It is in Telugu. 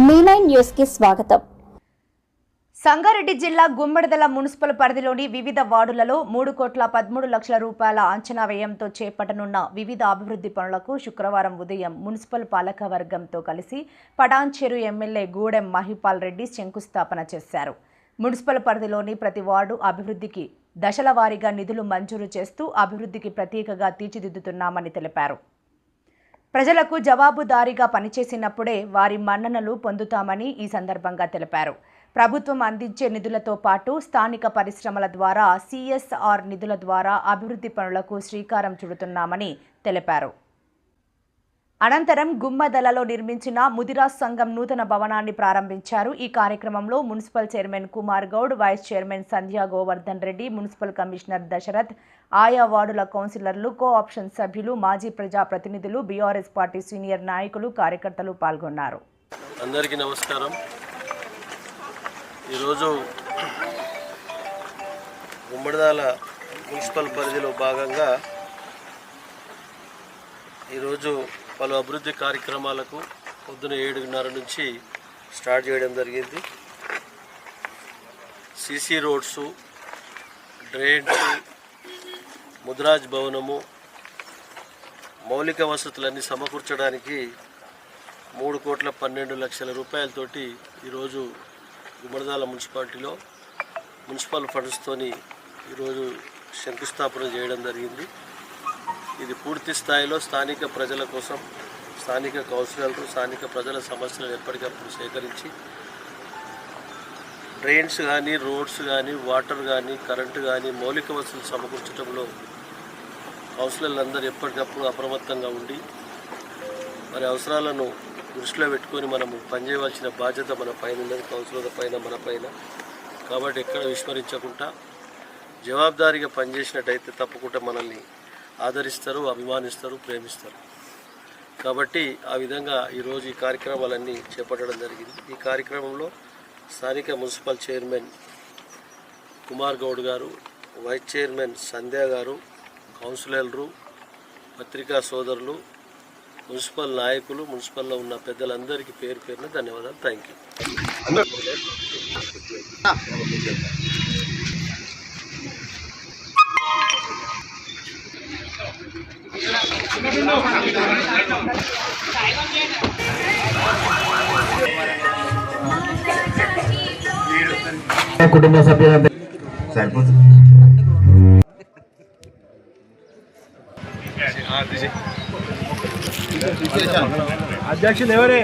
మీ9 న్యూస్ కి స్వాగతం. సంగారెడ్డి జిల్లా గుమ్మడిదల మున్సిపల్ పరిధిలోని వివిధ వార్డులలో 3,13,00,000 రూపాయల అంచనా వ్యయంతో చేపట్టనున్న వివిధ అభివృద్ధి పనులకు శుక్రవారం ఉదయం మున్సిపల్ పాలకవర్గంతో కలిసి పటాన్చెరు ఎమ్మెల్యే గూడెం మహిపాల్ రెడ్డి శంకుస్థాపన చేశారు. మున్సిపల్ పరిధిలోని ప్రతి వార్డు అభివృద్ధికి దశల వారీగా నిధులు మంజూరు చేస్తూ అభివృద్ధికి ప్రత్యేకంగా తీర్చిదిద్దుతున్నామని తెలిపారు. ప్రజలకు జవాబుదారీగా పనిచేసినప్పుడే వారి మన్ననలు పొందుతామని ఈ సందర్భంగా తెలిపారు. ప్రభుత్వం అందించే నిధులతో పాటు స్థానిక పరిశ్రమల ద్వారా సిఎస్ఆర్ నిధుల ద్వారా అభివృద్ధి పనులకు శ్రీకారం చుడుతున్నామని తెలిపారు. అనంతరం గుమ్మదలలో నిర్మించిన ముదిరాజ్ సంఘం నూతన భవనాన్ని ప్రారంభించారు. ఈ కార్యక్రమంలో municipal chairman Kumar Goud, vice chairman Sandhya Govardhan Reddy, municipal commissioner Dasharath, ఆయా వార్డుల కౌన్సిలర్లు, కో-ఆప్షన్ సభ్యులు, మాజీ ప్రజాప్రతినిధులు, బీఆర్ఎస్ పార్టీ సీనియర్ నాయకులు, కార్యకర్తలు పాల్గొన్నారు. అందరికీ నమస్కారం. ఈరోజు గుమ్మడిదల మున్సిపల్ పరిధిలో భాగంగా ఈరోజు పలు అభివృద్ధి కార్యక్రమాలకు పొద్దున 7:30 నుంచి స్టార్ట్ చేయడం జరిగింది. సీసీ రోడ్సు, డ్రైన్స్, ముద్రాజ్ భవనము, మౌలిక వసతులన్నీ సమకూర్చడానికి 3,12,00,000 రూపాయలతోటి ఈరోజు గుమ్మడిదల మున్సిపాలిటీలో మున్సిపల్ ఫండ్స్తోని ఈరోజు శంకుస్థాపన చేయడం జరిగింది. ఇది పూర్తి స్థాయిలో స్థానిక ప్రజల కోసం స్థానిక కౌన్సిలర్లు స్థానిక ప్రజల సమస్యలను ఎప్పటికప్పుడు సేకరించి డ్రైన్స్ కానీ, రోడ్స్ కానీ, వాటర్ కానీ, కరెంటు కానీ, మౌలిక వసతులు సమకూర్చడంలో కౌన్సిలర్లందరూ ఎప్పటికప్పుడు అప్రమత్తంగా ఉండి మరి అవసరాలను దృష్టిలో పెట్టుకొని మనము పనిచేయవలసిన బాధ్యత మన పైన ఉన్నది, కౌన్సిలర్ల పైన, మన పైన. కాబట్టి ఎక్కడ విస్మరించకుండా జవాబుదారీగా పనిచేసినట్టయితే తప్పకుండా మనల్ని ఆదరిస్తారు, అభిమానిస్తారు, ప్రేమిస్తారు. కాబట్టి ఆ విధంగా ఈరోజు ఈ కార్యక్రమాలన్నీ చేపట్టడం జరిగింది. ఈ కార్యక్రమంలో స్థానిక మున్సిపల్ చైర్మన్ కుమార్ గౌడ్ గారు, వైస్ చైర్మన్ సంధ్యా గారు, కౌన్సిలర్లు, పత్రికా సోదరులు, మున్సిపల్ నాయకులు, మున్సిపల్లో ఉన్న పెద్దలందరికీ పేరు పేరున ధన్యవాదాలు. Thank you. కుటుంబ సభ్యులందరూ అధ్యక్షులు ఎవరే?